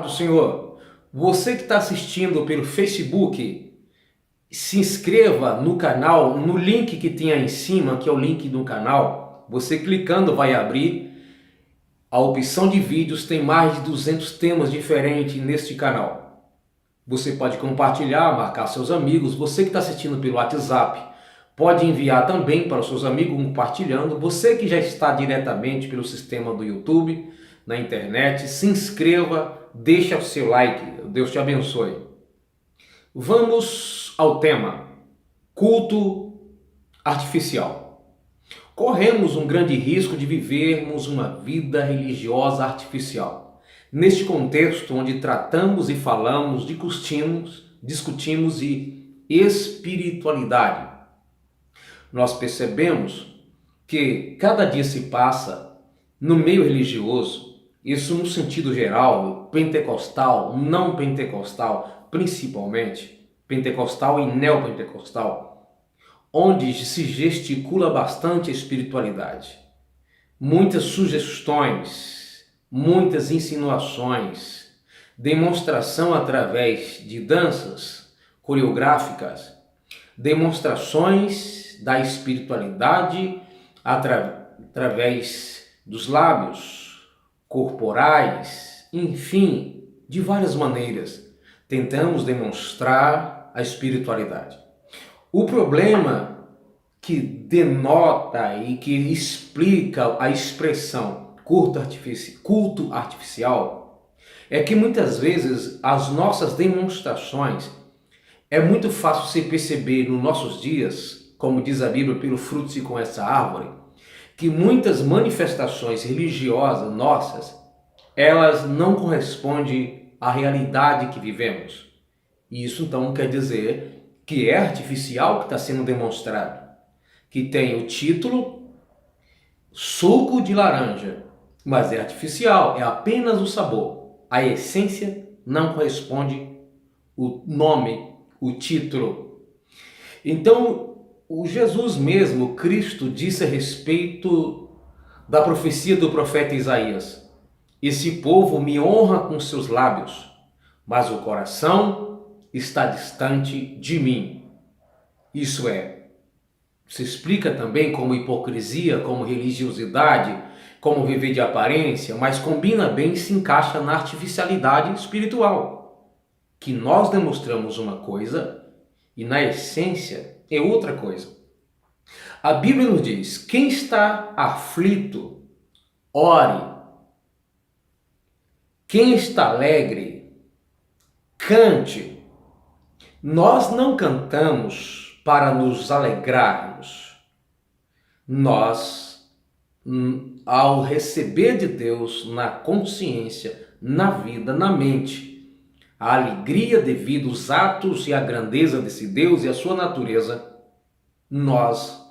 Do Senhor, você que está assistindo pelo Facebook, se inscreva no canal, no link que tem aí em cima, que é o link do canal. Você clicando vai abrir a opção de vídeos, tem mais de 200 temas diferentes neste canal. Você pode compartilhar, marcar seus amigos. Você que está assistindo pelo WhatsApp, pode enviar também para os seus amigos compartilhando. Você que já está diretamente pelo sistema do YouTube, na internet, se inscreva, deixa o seu like, Deus te abençoe. Vamos ao tema: culto artificial. Corremos um grande risco de vivermos uma vida religiosa artificial. Neste contexto onde tratamos e falamos de discutimos e espiritualidade, nós percebemos que cada dia se passa no meio religioso, isso no sentido geral, pentecostal, não pentecostal, principalmente pentecostal e neopentecostal, onde se gesticula bastante a espiritualidade. Muitas sugestões, muitas insinuações, demonstração através de danças coreográficas, demonstrações da espiritualidade através dos lábios, corporais, enfim, de várias maneiras, tentamos demonstrar a espiritualidade. O problema que denota e que explica a expressão culto artificial é que muitas vezes as nossas demonstrações é muito fácil se perceber nos nossos dias, como diz a Bíblia, pelo fruto se conhece a árvore, que muitas manifestações religiosas nossas, elas não correspondem à realidade que vivemos. E isso então quer dizer que é artificial que está sendo demonstrado, que tem o título suco de laranja, mas é artificial, é apenas o sabor. A essência não corresponde o nome, o título. Então, o Jesus mesmo, Cristo, disse a respeito da profecia do profeta Isaías: esse povo me honra com seus lábios, mas o coração está distante de mim. Isso se explica também como hipocrisia, como religiosidade, como viver de aparência, mas combina bem e se encaixa na artificialidade espiritual, que nós demonstramos uma coisa e na essência é outra coisa. A Bíblia nos diz: quem está aflito, ore. Quem está alegre, cante. Nós não cantamos para nos alegrarmos. Nós, ao receber de Deus na consciência, na vida, na mente, a alegria devido aos atos e à grandeza desse Deus e a sua natureza, nós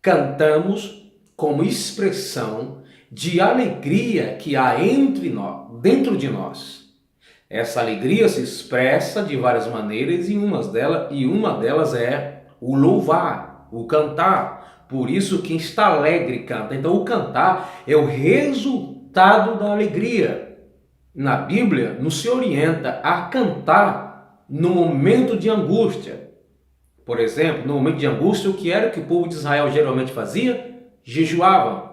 cantamos como expressão de alegria que há entre nós, dentro de nós. Essa alegria se expressa de várias maneiras e uma delas é o louvar, o cantar. Por isso quem está alegre canta. Então o cantar é o resultado da alegria. Na Bíblia nos se orienta a cantar no momento de angústia. Por exemplo, no momento de angústia, o que era que o povo de Israel geralmente fazia? Jejuavam,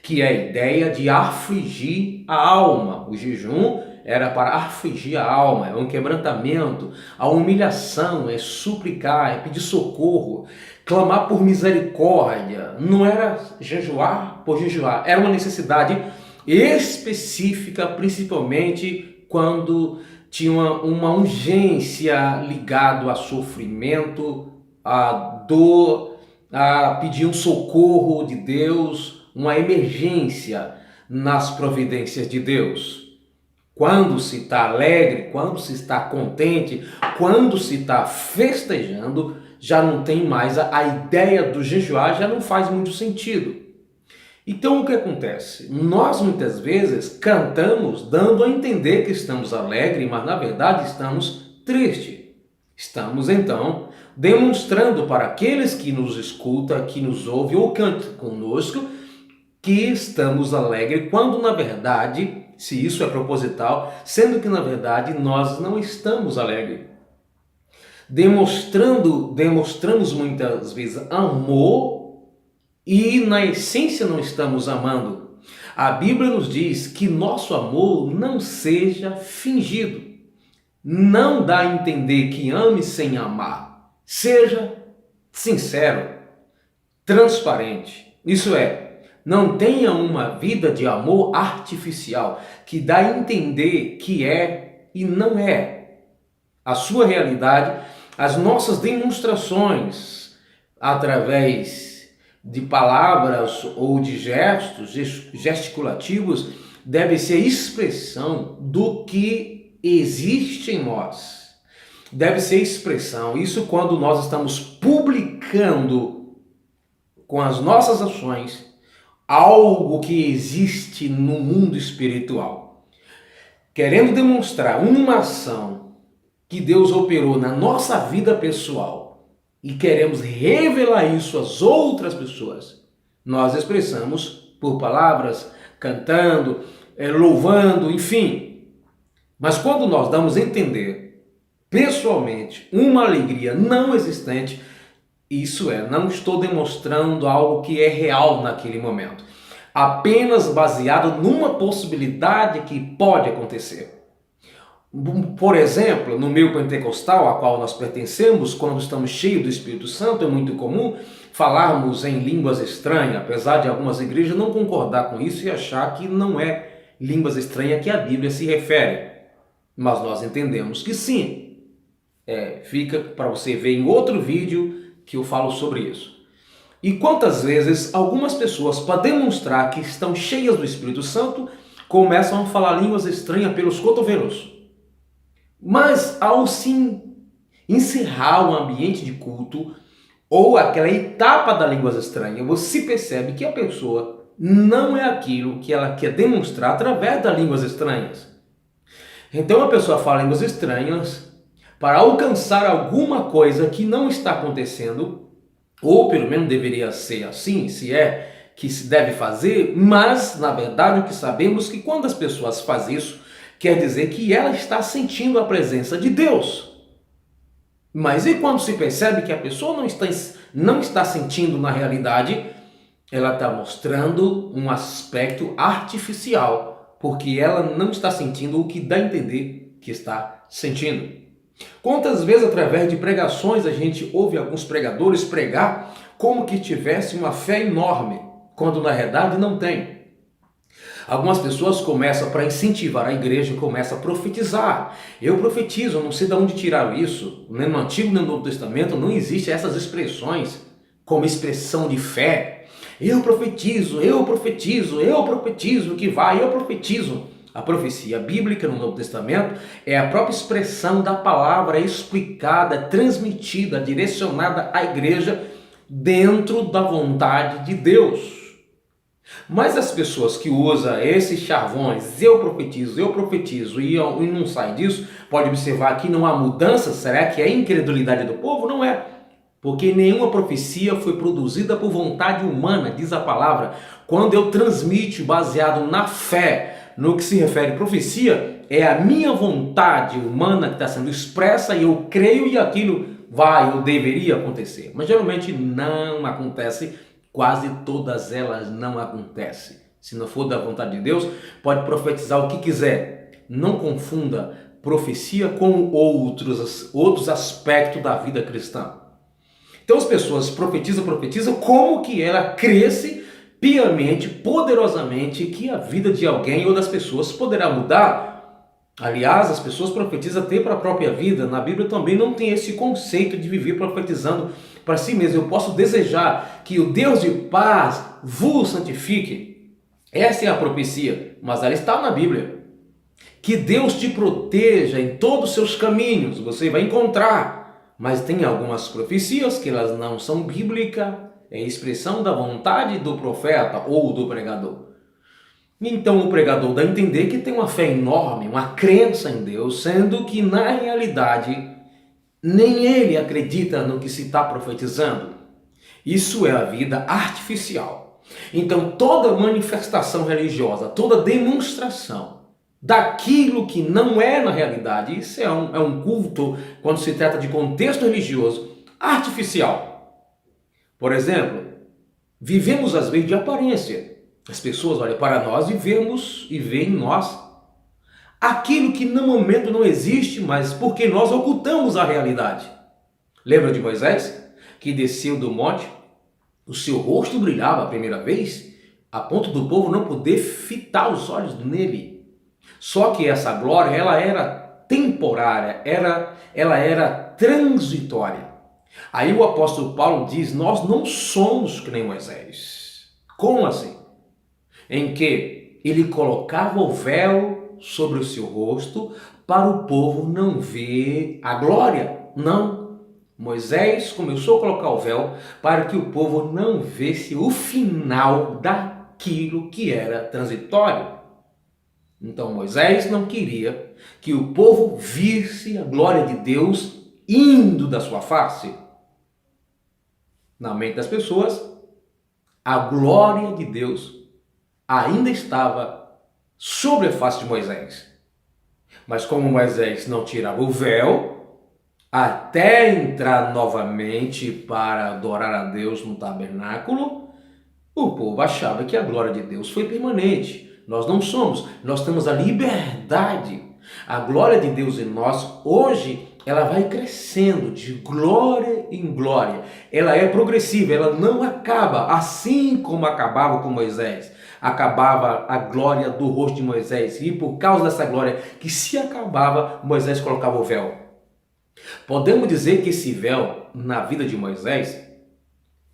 que é a ideia de afligir a alma. O jejum era para afligir a alma, é um quebrantamento, a humilhação, é suplicar, é pedir socorro, clamar por misericórdia. Não era jejuar por jejuar, era uma necessidade específica, principalmente quando tinha uma urgência ligada a sofrimento, a dor, a pedir um socorro de Deus, uma emergência nas providências de Deus. Quando se está alegre, quando se está contente, quando se está festejando, já não tem mais a ideia do jejuar, já não faz muito sentido. Então o que acontece? Nós muitas vezes cantamos dando a entender que estamos alegres, mas na verdade estamos tristes. Estamos então demonstrando para aqueles que nos escutam, que nos ouvem ou cantam conosco, que estamos alegres, quando na verdade se isso é proposital, sendo que na verdade nós não estamos alegres. Demonstramos muitas vezes amor e na essência não estamos amando. A Bíblia nos diz que nosso amor não seja fingido. Não dá a entender que ame sem amar. Seja sincero, transparente. Isso é, não tenha uma vida de amor artificial que dá a entender que é e não é. A sua realidade, as nossas demonstrações através de palavras ou de gestos gesticulativos deve ser expressão do que existe em nós. Deve ser expressão. Isso quando nós estamos publicando com as nossas ações algo que existe no mundo espiritual. Querendo demonstrar uma ação que Deus operou na nossa vida pessoal e queremos revelar isso às outras pessoas, nós expressamos por palavras, cantando, louvando, enfim. Mas quando nós damos a entender pessoalmente uma alegria não existente, isso é, não estou demonstrando algo que é real naquele momento, apenas baseado numa possibilidade que pode acontecer. Por exemplo, no meio pentecostal, a qual nós pertencemos, quando estamos cheios do Espírito Santo, é muito comum falarmos em línguas estranhas, apesar de algumas igrejas não concordar com isso e achar que não é línguas estranhas que a Bíblia se refere. Mas nós entendemos que sim. Fica para você ver em outro vídeo que eu falo sobre isso. E quantas vezes algumas pessoas, para demonstrar que estão cheias do Espírito Santo, começam a falar línguas estranhas pelos cotovelos. Mas ao se encerrar o ambiente de culto, ou aquela etapa da línguas estranhas, você percebe que a pessoa não é aquilo que ela quer demonstrar através das línguas estranhas. Então a pessoa fala línguas estranhas para alcançar alguma coisa que não está acontecendo, ou pelo menos deveria ser assim, se é que se deve fazer, mas na verdade o que sabemos é que quando as pessoas fazem isso, quer dizer que ela está sentindo a presença de Deus. Mas e quando se percebe que a pessoa não está sentindo na realidade, ela está mostrando um aspecto artificial, porque ela não está sentindo o que dá a entender que está sentindo. Quantas vezes através de pregações a gente ouve alguns pregadores pregar como que tivesse uma fé enorme, quando na verdade não tem. Algumas pessoas começam para incentivar a igreja, começam a profetizar. Eu profetizo, eu não sei de onde tiraram isso. Nem no Antigo nem no Novo Testamento não existem essas expressões como expressão de fé. Eu profetizo, que vai, eu profetizo. A profecia bíblica no Novo Testamento é a própria expressão da palavra explicada, transmitida, direcionada à igreja dentro da vontade de Deus. Mas as pessoas que usam esses chavões, eu profetizo e não sai disso, pode observar que não há mudança. Será que é incredulidade do povo? Não é. Porque nenhuma profecia foi produzida por vontade humana, diz a palavra. Quando eu transmito baseado na fé, no que se refere à profecia, é a minha vontade humana que está sendo expressa e eu creio e aquilo vai ou deveria acontecer. Mas geralmente não acontece. Quase todas elas não acontecem. Se não for da vontade de Deus, pode profetizar o que quiser. Não confunda profecia com outros aspectos da vida cristã. Então as pessoas profetizam como que ela cresce piamente, poderosamente, que a vida de alguém ou das pessoas poderá mudar. Aliás, as pessoas profetizam até para a própria vida. Na Bíblia também não tem esse conceito de viver profetizando para si mesmo. Eu posso desejar que o Deus de paz vos santifique. Essa é a profecia, mas ela está na Bíblia. Que Deus te proteja em todos os seus caminhos, você vai encontrar. Mas tem algumas profecias que elas não são bíblicas, é expressão da vontade do profeta ou do pregador. Então o pregador dá a entender que tem uma fé enorme, uma crença em Deus, sendo que na realidade nem ele acredita no que se está profetizando. Isso é a vida artificial. Então toda manifestação religiosa, toda demonstração daquilo que não é na realidade. Isso é um culto, quando se trata de contexto religioso, artificial. Por exemplo, vivemos às vezes de aparência. As pessoas olham para nós e veem em nós aquilo que no momento não existe, mas porque nós ocultamos a realidade. Lembra de Moisés, que desceu do monte? O seu rosto brilhava a primeira vez, a ponto do povo não poder fitar os olhos nele. Só que essa glória, ela era temporária, ela era transitória. Aí o apóstolo Paulo diz, nós não somos que nem Moisés. Como assim? Em que ele colocava o véu sobre o seu rosto para o povo não ver a glória. Não. Moisés começou a colocar o véu para que o povo não visse o final daquilo que era transitório. Então Moisés não queria que o povo visse a glória de Deus indo da sua face. Na mente das pessoas, a glória de Deus ainda estava sobre a face de Moisés. Mas como Moisés não tirava o véu, até entrar novamente para adorar a Deus no tabernáculo, o povo achava que a glória de Deus foi permanente. Nós não somos, nós temos a liberdade. A glória de Deus em nós, hoje, ela vai crescendo de glória em glória. Ela é progressiva, ela não acaba, assim como acabava com Moisés. Acabava a glória do rosto de Moisés, e por causa dessa glória que se acabava, Moisés colocava o véu. Podemos dizer que esse véu, na vida de Moisés,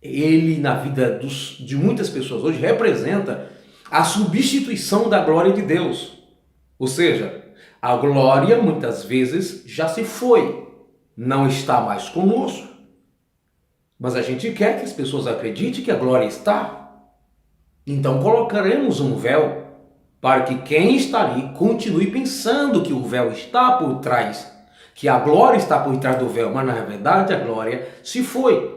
ele na vida de muitas pessoas hoje, representa a substituição da glória de Deus. Ou seja, a glória muitas vezes já se foi, não está mais conosco. Mas a gente quer que as pessoas acreditem que a glória está. Então colocaremos um véu para que quem está ali continue pensando que o véu está por trás, que a glória está por trás do véu, mas na verdade a glória se foi.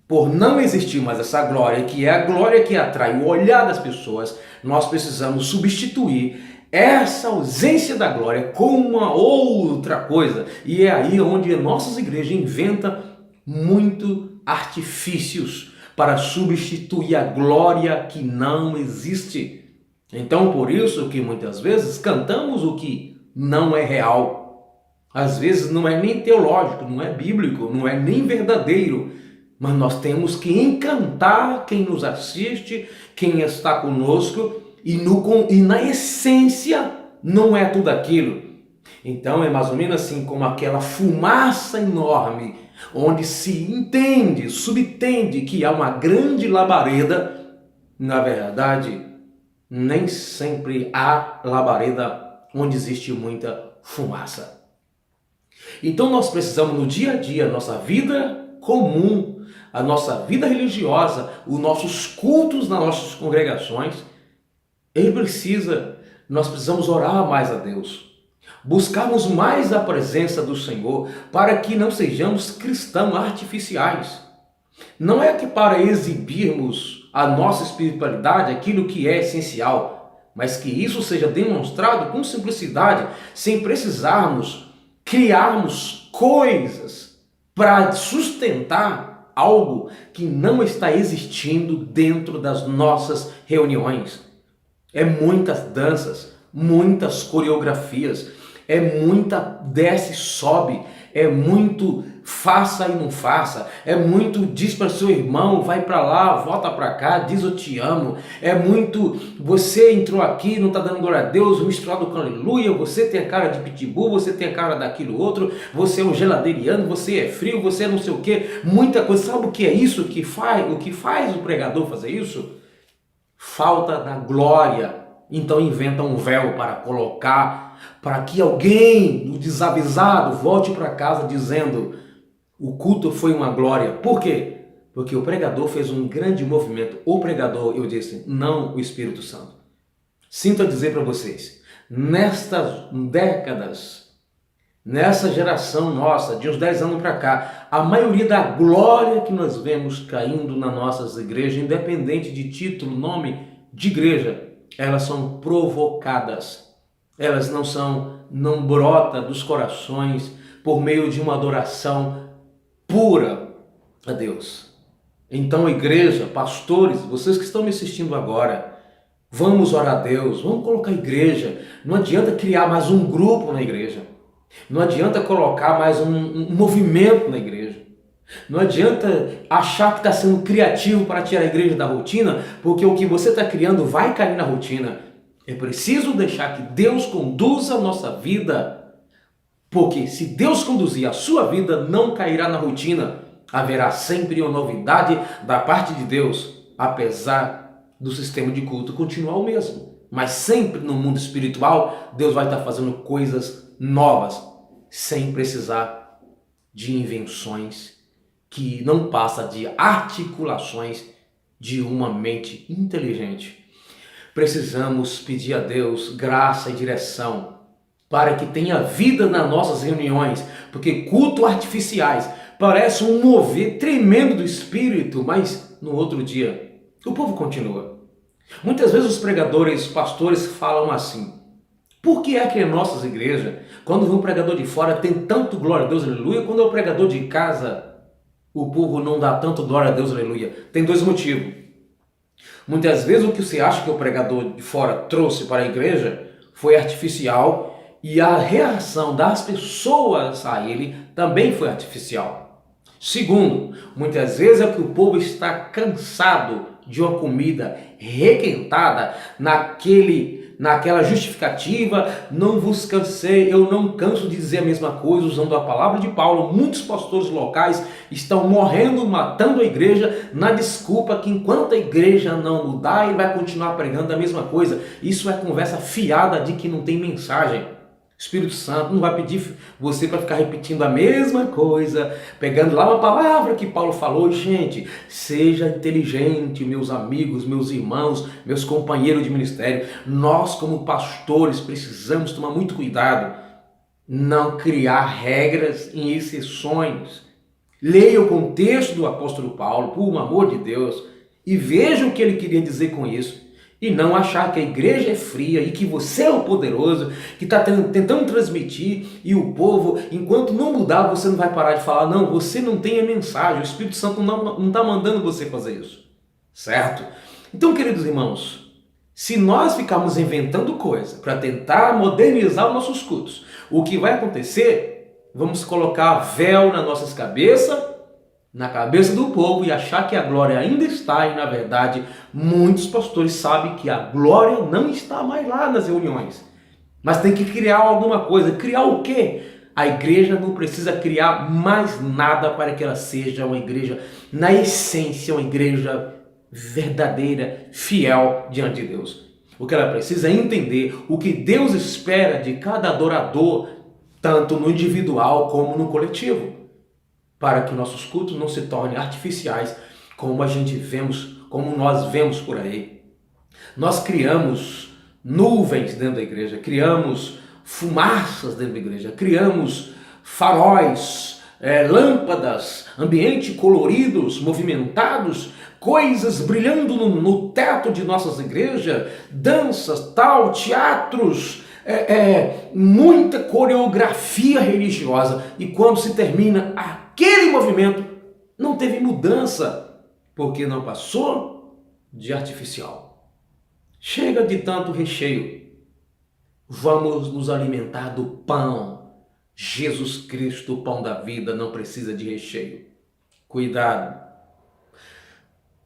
Por não existir mais essa glória, que é a glória que atrai o olhar das pessoas, nós precisamos substituir essa ausência da glória com uma outra coisa. E é aí onde nossas igrejas inventam muito artifícios para substituir a glória que não existe. Então, por isso que muitas vezes cantamos o que não é real. Às vezes não é nem teológico, não é bíblico, não é nem verdadeiro. Mas nós temos que encantar quem nos assiste, quem está conosco, e na essência não é tudo aquilo. Então é mais ou menos assim como aquela fumaça enorme, onde se entende, subentende que há uma grande labareda. Na verdade, nem sempre há labareda onde existe muita fumaça. Então nós precisamos no dia a dia, nossa vida comum, a nossa vida religiosa, os nossos cultos nas nossas congregações, nós precisamos orar mais a Deus, buscarmos mais a presença do Senhor, para que não sejamos cristãos artificiais. Não é que para exibirmos a nossa espiritualidade, aquilo que é essencial, mas que isso seja demonstrado com simplicidade, sem precisarmos criarmos coisas para sustentar algo que não está existindo dentro das nossas reuniões. É muitas danças, muitas coreografias, é muita desce e sobe, é muito faça e não faça, é muito diz para seu irmão, vai para lá, volta para cá, diz eu te amo, é muito você entrou aqui, não está dando glória a Deus, misturado com aleluia, você tem a cara de pitbull, você tem a cara daquilo outro, você é um geladeiriano, você é frio, você é não sei o que, muita coisa. Sabe o que é isso que faz? O que faz o pregador fazer isso? Falta da glória. Então inventa um véu para colocar, para que alguém, o desavisado, volte para casa dizendo: o culto foi uma glória. Por quê? Porque o pregador fez um grande movimento. O pregador, eu disse, não o Espírito Santo. Sinto a dizer para vocês, nestas décadas, nessa geração nossa, de uns 10 anos para cá, a maioria da glória que nós vemos caindo nas nossas igrejas, independente de título, nome de igreja, elas são provocadas. Elas não brota dos corações por meio de uma adoração pura a Deus. Então, igreja, pastores, vocês que estão me assistindo agora, vamos orar a Deus, vamos colocar a igreja. Não adianta criar mais um grupo na igreja. Não adianta colocar mais um movimento na igreja. Não adianta achar que está sendo criativo para tirar a igreja da rotina, porque o que você está criando vai cair na rotina. É preciso deixar que Deus conduza a nossa vida, porque se Deus conduzir a sua vida, não cairá na rotina. Haverá sempre uma novidade da parte de Deus, apesar do sistema de culto continuar o mesmo. Mas sempre no mundo espiritual, Deus vai estar fazendo coisas novas, sem precisar de invenções, que não passa de articulações de uma mente inteligente. Precisamos pedir a Deus graça e direção para que tenha vida nas nossas reuniões, porque cultos artificiais parece um mover tremendo do Espírito, mas no outro dia o povo continua. Muitas vezes os pregadores, pastores falam assim: por que é que em nossas igrejas, quando vem um pregador de fora, tem tanto glória a Deus, aleluia, quando é o pregador de casa, o povo não dá tanto glória a Deus, aleluia? Tem dois motivos. Muitas vezes o que você acha que o pregador de fora trouxe para a igreja foi artificial e a reação das pessoas a ele também foi artificial. Segundo, muitas vezes é que o povo está cansado de uma comida requentada naquela justificativa: não vos cansei, eu não canso de dizer a mesma coisa, usando a palavra de Paulo. Muitos pastores locais estão morrendo, matando a igreja, na desculpa que enquanto a igreja não mudar, ele vai continuar pregando a mesma coisa. Isso é conversa fiada de que não tem mensagem. O Espírito Santo não vai pedir você para ficar repetindo a mesma coisa, pegando lá uma palavra que Paulo falou. Gente, seja inteligente, meus amigos, meus irmãos, meus companheiros de ministério. Nós, como pastores, precisamos tomar muito cuidado, não criar regras e exceções. Leia o contexto do apóstolo Paulo, por amor de Deus, e veja o que ele queria dizer com isso. E não achar que a igreja é fria e que você é o poderoso, que está tentando transmitir, e o povo, enquanto não mudar, você não vai parar de falar. Não, você não tem a mensagem, o Espírito Santo não está mandando você fazer isso, certo? Então, queridos irmãos, se nós ficarmos inventando coisa para tentar modernizar os nossos cultos, o que vai acontecer? Vamos colocar véu nas nossas cabeças, na cabeça do povo, e achar que a glória ainda está, e na verdade muitos pastores sabem que a glória não está mais lá nas reuniões, mas tem que criar alguma coisa. Criar o quê? A igreja não precisa criar mais nada para que ela seja uma igreja na essência, uma igreja verdadeira, fiel diante de Deus. O que ela precisa é entender o que Deus espera de cada adorador, tanto no individual como no coletivo, para que nossos cultos não se tornem artificiais, como nós vemos por aí. Nós criamos nuvens dentro da igreja, criamos fumaças dentro da igreja, criamos faróis, lâmpadas, ambientes coloridos, movimentados, coisas brilhando no teto de nossas igrejas, danças, teatros, muita coreografia religiosa, e quando se termina aquele movimento, não teve mudança, porque não passou de artificial. Chega de tanto recheio. Vamos nos alimentar do pão. Jesus Cristo, o pão da vida, não precisa de recheio. Cuidado.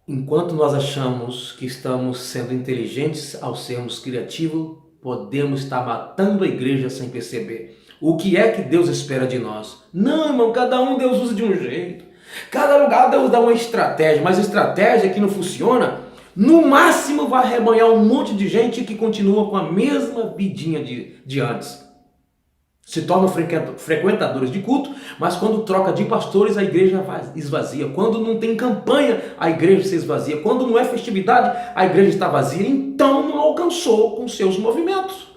Enquanto nós achamos que estamos sendo inteligentes ao sermos criativos, podemos estar matando a igreja sem perceber. O que é que Deus espera de nós? Não, irmão, cada um Deus usa de um jeito. Cada lugar Deus dá uma estratégia, mas a estratégia que não funciona, no máximo vai arrebanhar um monte de gente que continua com a mesma vidinha de antes. Se tornam frequentadores de culto, mas quando troca de pastores, a igreja esvazia. Quando não tem campanha, a igreja se esvazia. Quando não é festividade, a igreja está vazia. Então não alcançou com seus movimentos.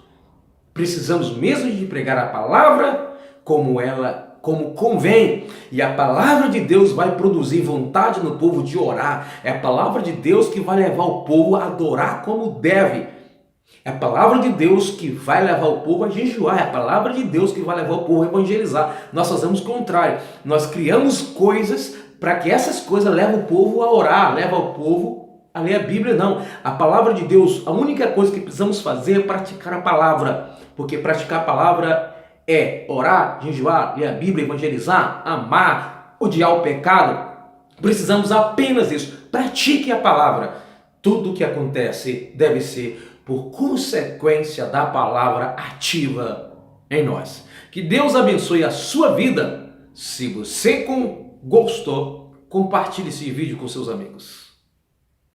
Precisamos mesmo de pregar a palavra como convém. E a palavra de Deus vai produzir vontade no povo de orar. É a palavra de Deus que vai levar o povo a adorar como deve. É a palavra de Deus que vai levar o povo a jejuar, é a palavra de Deus que vai levar o povo a evangelizar. Nós fazemos o contrário, nós criamos coisas para que essas coisas levem o povo a orar, levem o povo a ler a Bíblia. Não, a palavra de Deus, a única coisa que precisamos fazer é praticar a palavra, porque praticar a palavra é orar, jejuar, ler a Bíblia, evangelizar, amar, odiar o pecado. Precisamos apenas disso. Pratique a palavra. Tudo o que acontece deve ser por consequência da palavra ativa em nós. Que Deus abençoe a sua vida. Se você gostou, compartilhe esse vídeo com seus amigos.